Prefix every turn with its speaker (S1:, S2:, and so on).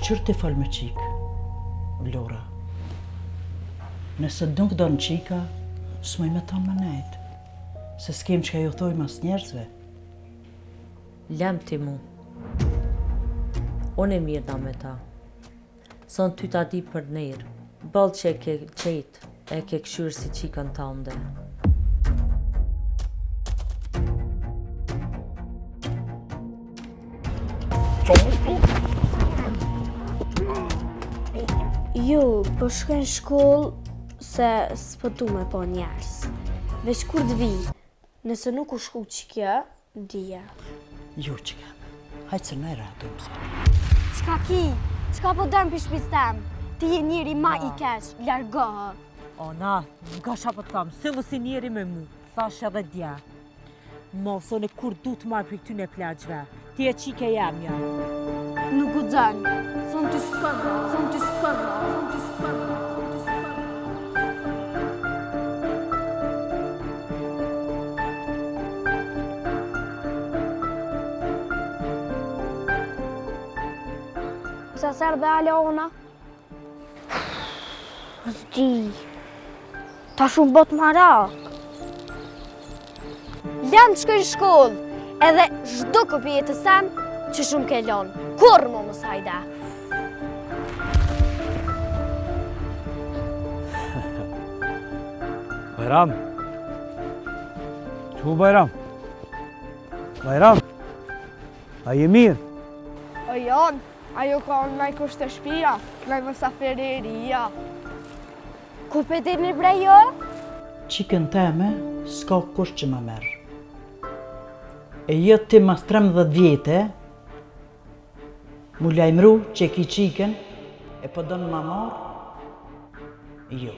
S1: Qërë të falë me qikë, Vlora? Nëse nuk do në qika, s'moj me tonë më nejtë, se s'kem që ka ju thoi mas njerëzve.
S2: Lem ti mu. Unë e mirë da me ta. Son ty ta di për nerë. Balë që e ke qetë, e ke këshyrë si qikën ta ndë.
S3: Jo, po shkoj në shkollë se s'pëtu me po njerës. Veç kur të vi, nëse nuk u shku që kjo, dhja.
S1: Jo, qika, hajtë se në ratu mësë.
S3: Qka ki? Qka po dërmë për shpis tem? Ti je njeri ma i kesh, largohë.
S4: Ona, nga qa po të kam, sëllë si njeri me mu, thash edhe dja. Mos, one kur du të marrë për këtyne plagjve, ti e qike jemja.
S3: Nuk u dënë, son të s'kënë, son të s'kënë, son të s'kënë, son të s'kënë. Sa sërë dhe Aleona? Zdi, ta shumë bot marak. Lem të shkoj në shkollë, edhe zhdo këpi e të sem që shumë ke lonë. Kur më mos hajde?
S5: Bajram. Qu Bajram? Bajram? A je mirë?
S6: O janë, ajo ka në me kusht të shpia, me mësafereria.
S3: Ku pe të një bre jo?
S1: Qikën teme, s'ka kush që më merë. E jetë ti mas 13 vjetë, mu lajmru që e ki qikën, e po do në ma marë? Jo.